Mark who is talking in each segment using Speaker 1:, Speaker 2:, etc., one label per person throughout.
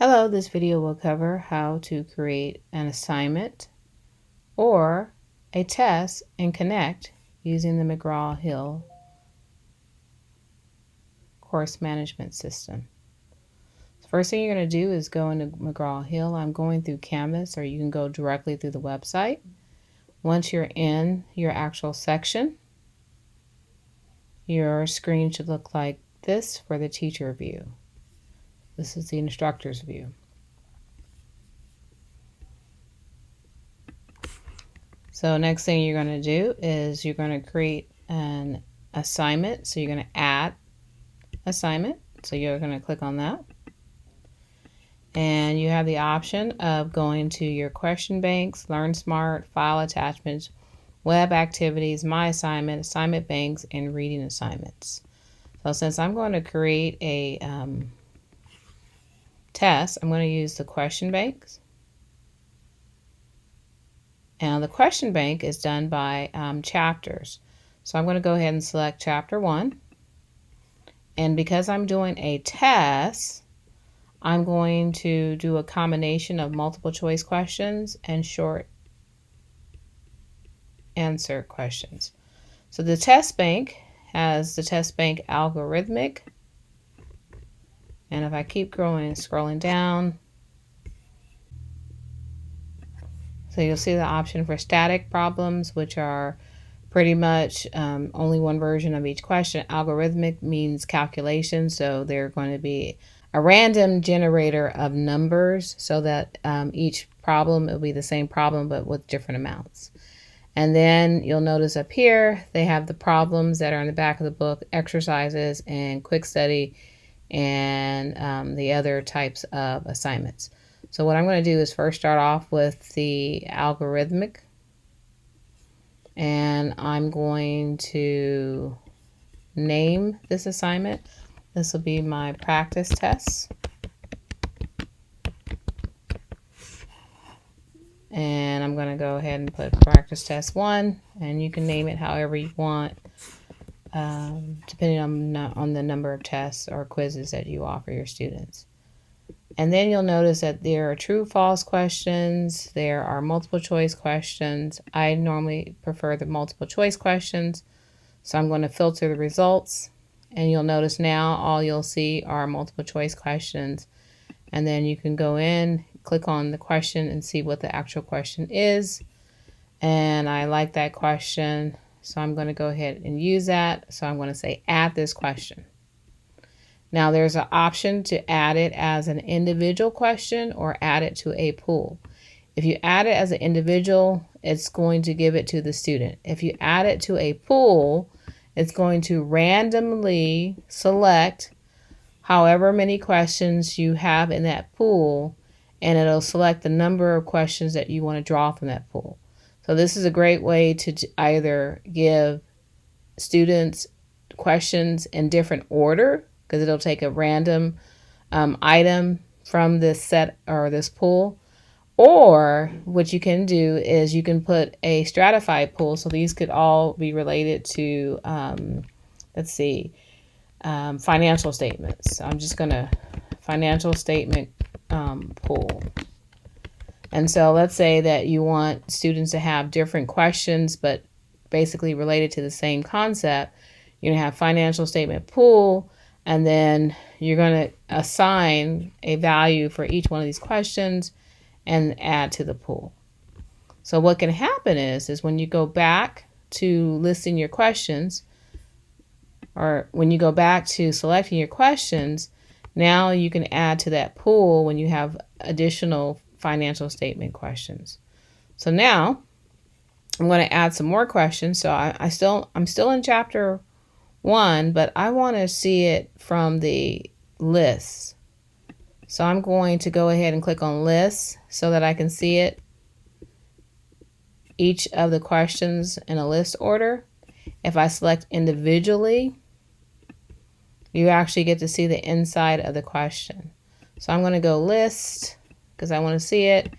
Speaker 1: Hello, this video will cover how to create an assignment or a test and connect using the McGraw-Hill course management system. The first thing you're going to do is go into McGraw-Hill. I'm going through Canvas, or you can go directly through the website. Once you're in your actual section, your screen should look like this for the teacher view. This is the instructor's view. So next thing you're going to do is you're going to create an assignment. So you're going to add assignment. So you're going to click on that. And you have the option of going to your question banks, Learn Smart, file attachments, web activities, my assignment, assignment banks, and reading assignments. So since I'm going to create a test, I'm going to use the question banks. And the question bank is done by chapters. So I'm going to go ahead and select chapter 1. And because I'm doing a test, I'm going to do a combination of multiple choice questions and short answer questions. So the test bank has the test bank algorithmic. And if I keep scrolling down, so you'll see the option for static problems, which are pretty much only one version of each question. Algorithmic means calculation, so they're going to be a random generator of numbers so that each problem will be the same problem but with different amounts. And then you'll notice up here they have the problems that are in the back of the book, exercises and quick study, and the other types of assignments. So what I'm going to do is first start off with the algorithmic, and I'm going to name this assignment. This will be my practice test. And I'm going to go ahead and put practice test 1, and you can name it however you want, depending on the number of tests or quizzes that you offer your students. And then you'll notice that there are true false questions, there are multiple choice questions. I normally prefer the multiple choice questions, so I'm going to filter the results, and you'll notice now all you'll see are multiple choice questions. And then you can go in, click on the question and see what the actual question is. And I like that question, so I'm going to go ahead and use that. So I'm going to say add this question. Now there's an option to add it as an individual question or add it to a pool. If you add it as an individual, it's going to give it to the student. If you add it to a pool, it's going to randomly select however many questions you have in that pool, and it'll select the number of questions that you want to draw from that pool. So this is a great way to either give students questions in different order, because it'll take a random item from this set or this pool. Or what you can do is you can put a stratified pool. So these could all be related to, financial statements. I'm just going to financial statement pool. And so let's say that you want students to have different questions, but basically related to the same concept. You're going to have financial statement pool, and then you're going to assign a value for each one of these questions and add to the pool. So what can happen is when you go back to listing your questions, or when you go back to selecting your questions, now you can add to that pool when you have additional financial statement questions. So now I'm going to add some more questions. So I'm still in chapter 1, but I want to see it from the list. So I'm going to go ahead and click on list so that I can see it, each of the questions in a list order. If I select individually, you actually get to see the inside of the question. So I'm going to go list because I want to see it.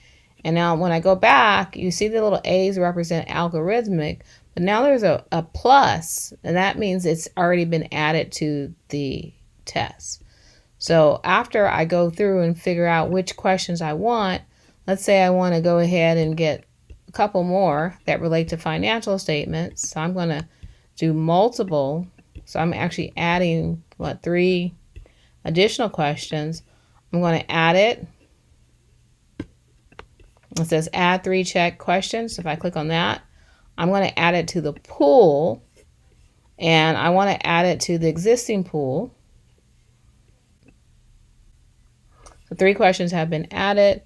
Speaker 1: And now when I go back, you see the little A's represent algorithmic, but now there's a plus, and that means it's already been added to the test. So after I go through and figure out which questions I want, let's say I want to go ahead and get a couple more that relate to financial statements. So I'm going to do multiple. So I'm actually adding, 3 additional questions. I'm going to add it. It says add 3 check questions. If I click on that, I'm going to add it to the pool, and I want to add it to the existing pool. So 3 questions have been added,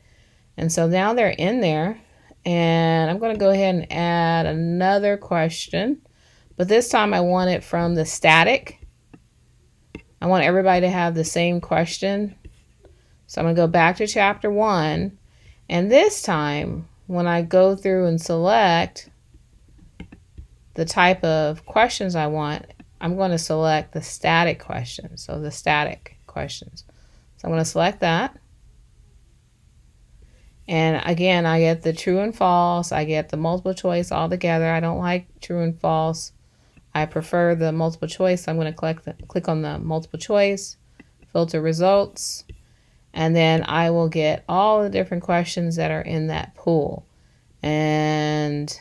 Speaker 1: and so now they're in there, and I'm going to go ahead and add another question, but this time I want it from the static. I want everybody to have the same question. So I'm going to go back to chapter 1, and this time when I go through and select the type of questions I want, I'm going to select the static questions. So the static questions. So I'm going to select that. And again, I get the true and false. I get the multiple choice all together. I don't like true and false. I prefer the multiple choice. I'm going to click on the multiple choice, filter results, and then I will get all the different questions that are in that pool. And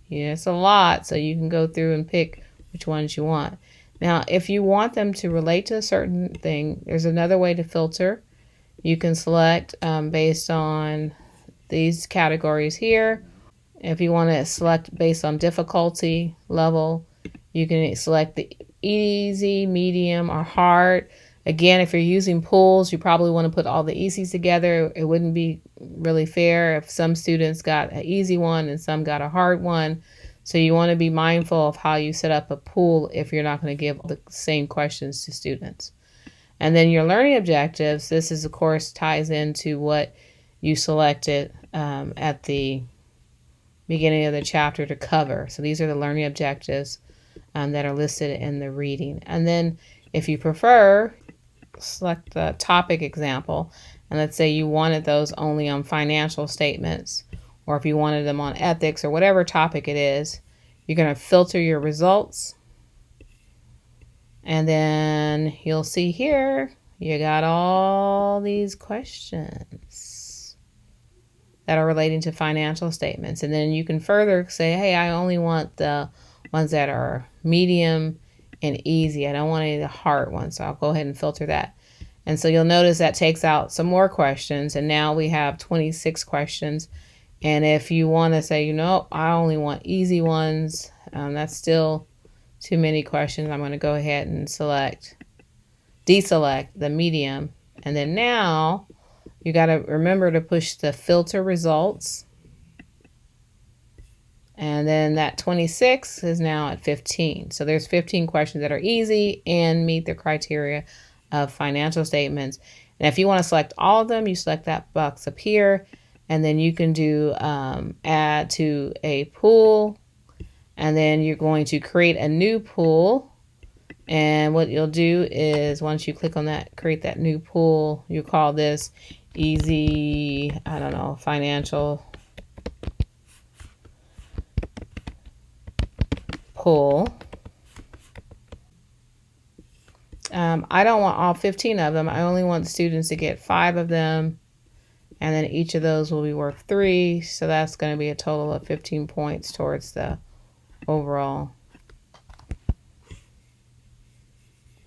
Speaker 1: yeah, it's a lot, so you can go through and pick which ones you want. Now, if you want them to relate to a certain thing, there's another way to filter. You can select based on these categories here. If you want to select based on difficulty level, you can select the easy, medium, or hard. Again, if you're using pools, you probably want to put all the easies together. It wouldn't be really fair if some students got an easy one and some got a hard one. So you want to be mindful of how you set up a pool if you're not going to give the same questions to students. And then your learning objectives, this is, of course, ties into what you selected at the beginning of the chapter to cover. So these are the learning objectives that are listed in the reading. And then if you prefer, select the topic example, and let's say you wanted those only on financial statements, or if you wanted them on ethics or whatever topic it is, you're going to filter your results. And then you'll see here, you got all these questions that are relating to financial statements. And then you can further say, hey, I only want the ones that are medium and easy. I don't want any of the hard ones. So I'll go ahead and filter that. And so you'll notice that takes out some more questions. And now we have 26 questions. And if you want to say, I only want easy ones, that's still too many questions. I'm going to go ahead and deselect the medium. And then now you got to remember to push the filter results. And then that 26 is now at 15. So there's 15 questions that are easy and meet the criteria of financial statements. And if you want to select all of them, you select that box up here. And then you can do add to a pool. And then you're going to create a new pool. And what you'll do is once you click on that, create that new pool, you call this easy, financial pool. I don't want all 15 of them. I only want the students to get 5 of them. And then each of those will be worth 3. So that's going to be a total of 15 points towards the overall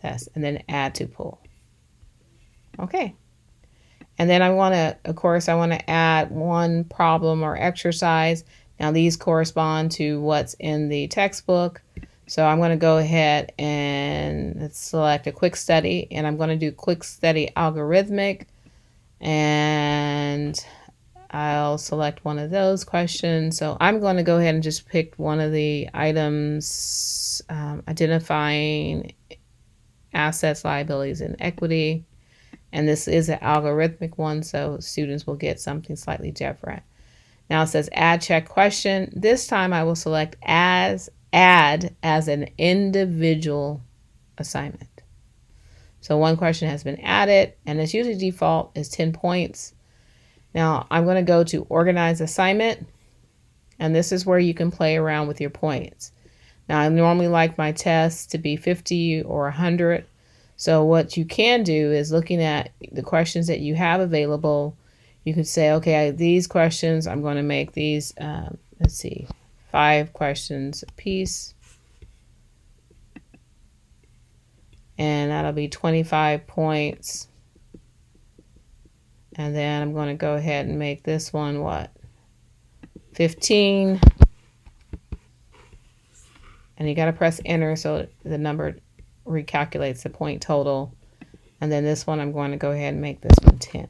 Speaker 1: test. And then add to pool. Okay. And then I want to add one problem or exercise. Now these correspond to what's in the textbook. So I'm going to go ahead and select a quick study, and I'm going to do quick study algorithmic, and I'll select one of those questions. So I'm going to go ahead and just pick one of the items, identifying assets, liabilities, and equity. And this is an algorithmic one, so students will get something slightly different. Now it says add check question. This time I will select add as an individual assignment. So one question has been added, and its usually default is 10 points. Now I'm going to go to organize assignment, and this is where you can play around with your points. Now I normally like my tests to be 50 or 100. So what you can do is, looking at the questions that you have available, you could say, okay, these questions, I'm going to make these, let's see, 5 questions a piece. And that'll be 25 points. And then I'm going to go ahead and make this one, what, 15. And you got to press enter so the number recalculates the point total. And then this one, I'm going to go ahead and make this one 10.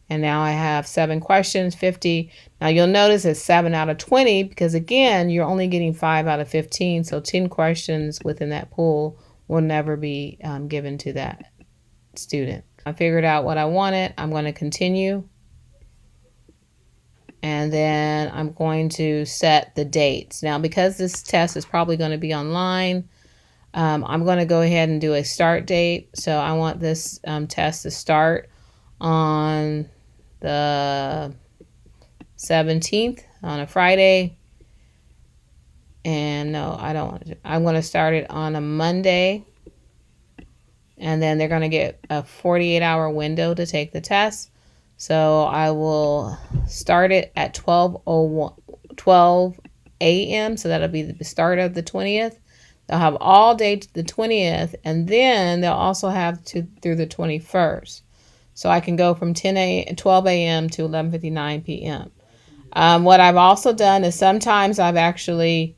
Speaker 1: And now I have 7 questions, 50. Now you'll notice it's 7 out of 20 because, again, you're only getting 5 out of 15. So 10 questions within that pool will never be given to that student. I figured out what I wanted. I'm going to continue. And then I'm going to set the dates. Now, because this test is probably going to be online, I'm going to go ahead and do a start date. So I want this test to start on the 17th on a Friday. And no, I don't want to. I'm going to start it on a Monday. And then they're going to get a 48-hour window to take the test. So I will start it at 12 a.m. So that'll be the start of the 20th. They'll have all day to the 20th, and then they'll also have through the 21st. So I can go from 12 a.m. to 11:59 p.m. What I've also done is sometimes I've actually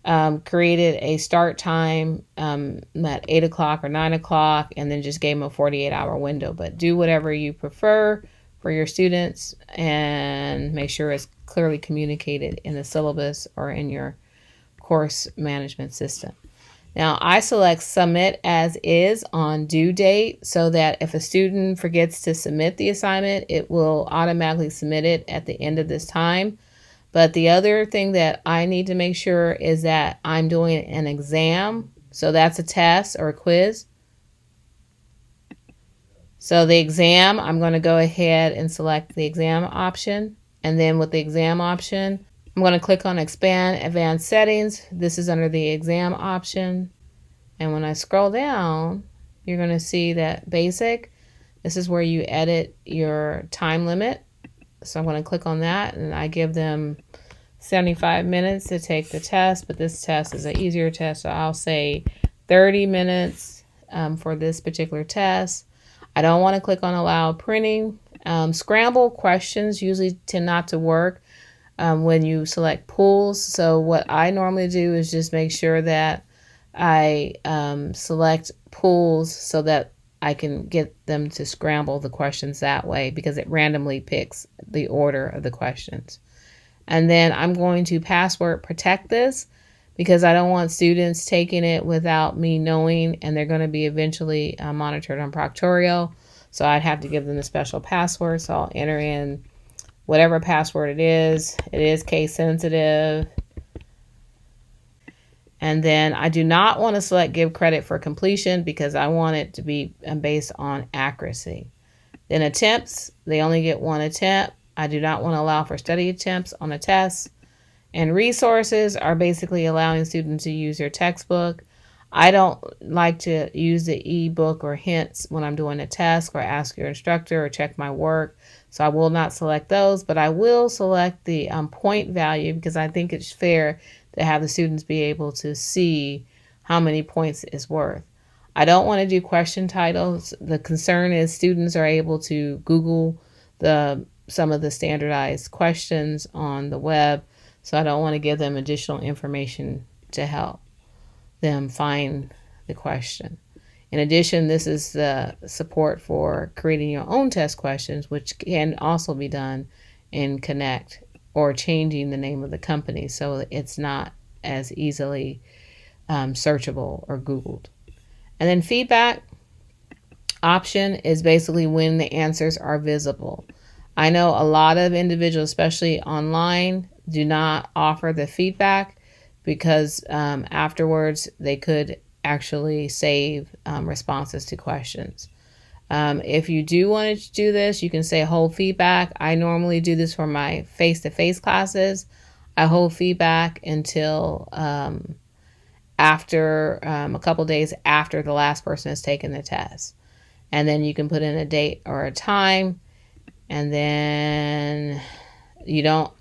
Speaker 1: created a start time at 8 o'clock or 9 o'clock, and then just gave them a 48-hour window. But do whatever you prefer for your students, and make sure it's clearly communicated in the syllabus or in your course management system. Now, I select submit as is on due date, so that if a student forgets to submit the assignment, it will automatically submit it at the end of this time. But the other thing that I need to make sure is that I'm doing an exam. So that's a test or a quiz. So the exam, I'm going to go ahead and select the exam option. And then with the exam option, I'm going to click on Expand Advanced Settings. This is under the exam option. And when I scroll down, you're going to see that Basic. This is where you edit your time limit. So I'm going to click on that, and I give them 75 minutes to take the test. But this test is an easier test, so I'll say 30 minutes for this particular test. I don't want to click on Allow Printing. Scramble questions usually tend not to work when you select pools. So what I normally do is just make sure that I select pools so that I can get them to scramble the questions that way, because it randomly picks the order of the questions. And then I'm going to password protect this, because I don't want students taking it without me knowing, and they're going to be eventually monitored on Proctorio. So I'd have to give them a special password. So I'll enter in whatever password it is. It is case sensitive. And then I do not want to select give credit for completion, because I want it to be based on accuracy. Then attempts, they only get 1 attempt. I do not want to allow for study attempts on a test. And resources are basically allowing students to use their textbook. I don't like to use the ebook or hints when I'm doing a test, or ask your instructor, or check my work. So I will not select those, but I will select the point value, because I think it's fair to have the students be able to see how many points it's worth. I don't want to do question titles. The concern is students are able to Google some of the standardized questions on the web, so I don't want to give them additional information to help them find the question. In addition, this is the support for creating your own test questions, which can also be done in Connect, or changing the name of the company so it's not as easily searchable or Googled. And then feedback option is basically when the answers are visible. I know a lot of individuals, especially online, do not offer the feedback, because afterwards they could actually save responses to questions. If you do want to do this, you can say hold feedback. I normally do this for my face-to-face classes. I hold feedback until after a couple days after the last person has taken the test. And then you can put in a date or a time. And then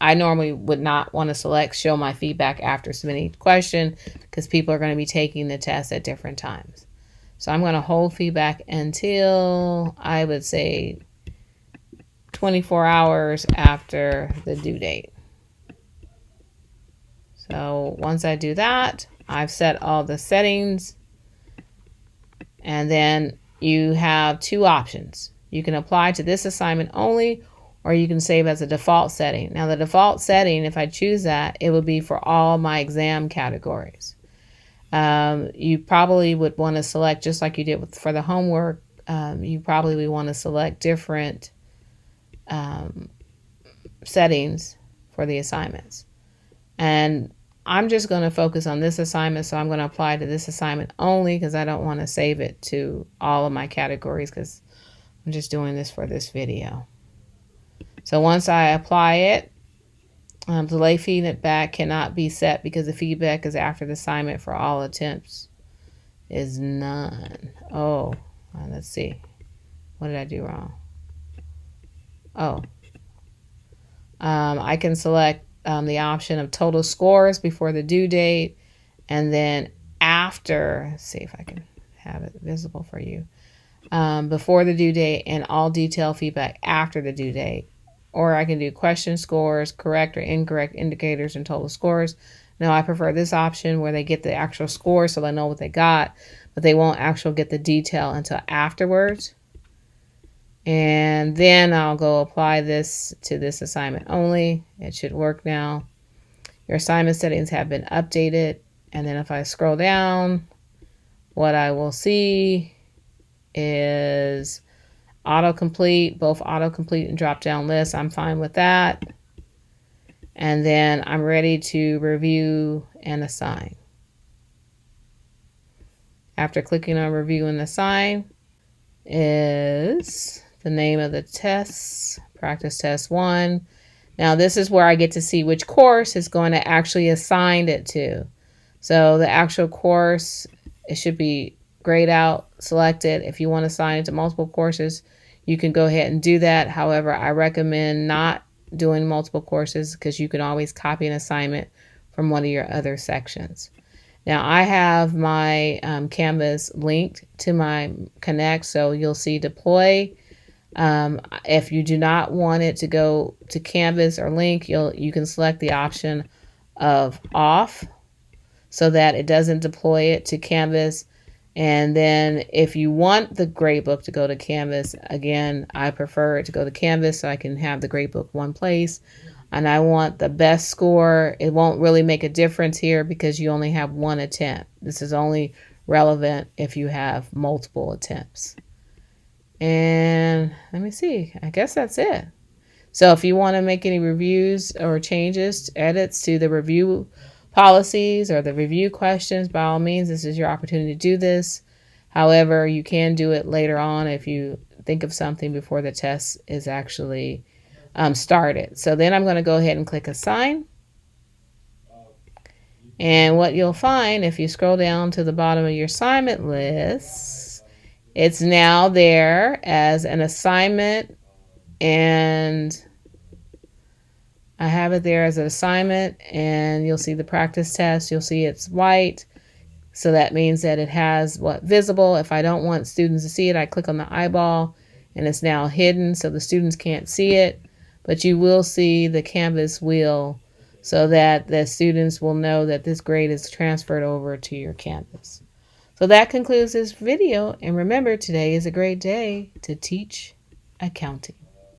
Speaker 1: I normally would not want to select show my feedback after submitting question because people are going to be taking the test at different times. So I'm going to hold feedback until I would say 24 hours after the due date. So once I do that, I've set all the settings, and then you have two options. You can apply to this assignment only, or you can save as a default setting. Now the default setting, if I choose that, it would be for all my exam categories. You probably would want to select, just like you did for the homework, you probably would want to select different settings for the assignments. And I'm just going to focus on this assignment, so I'm going to apply to this assignment only because I don't want to save it to all of my categories because I'm just doing this for this video. So once I apply it, delay feedback cannot be set because the feedback is after the assignment for all attempts is none. Oh, let's see. What did I do wrong? Oh, I can select the option of total scores before the due date, and then after, let's see if I can have it visible for you, before the due date, and all detailed feedback after the due date. Or I can do question scores, correct or incorrect indicators, and total scores. Now I prefer this option where they get the actual score so they know what they got, but they won't actually get the detail until afterwards. And then I'll go apply this to this assignment only. It should work now. Your assignment settings have been updated. And then if I scroll down, what I will see is autocomplete, both autocomplete and drop down lists. I'm fine with that. And then I'm ready to review and assign. After clicking on review and assign is the name of the tests, practice test 1. Now this is where I get to see which course is going to actually assign it to. So the actual course, it should be grayed out, selected. If you want to assign it to multiple courses, you can go ahead and do that. However, I recommend not doing multiple courses because you can always copy an assignment from one of your other sections. Now I have my Canvas linked to my Connect, so you'll see deploy. If you do not want it to go to Canvas or link, you can select the option of off so that it doesn't deploy it to Canvas. And then if you want the gradebook to go to Canvas, again, I prefer it to go to Canvas so I can have the gradebook one place. And I want the best score. It won't really make a difference here because you only have one attempt. This is only relevant if you have multiple attempts. And let me see, I guess that's it. So if you want to make any reviews or changes, edits to the review policies or the review questions, by all means, this is your opportunity to do this. However, you can do it later on if you think of something before the test is actually started. So then I'm going to go ahead and click assign. And what you'll find if you scroll down to the bottom of your assignment list, it's now there as an assignment, and I have it there as an assignment, and you'll see the practice test. You'll see it's white. So that means that it has visible. If I don't want students to see it, I click on the eyeball and it's now hidden so the students can't see it. But you will see the Canvas wheel so that the students will know that this grade is transferred over to your Canvas. So that concludes this video. And remember, today is a great day to teach accounting.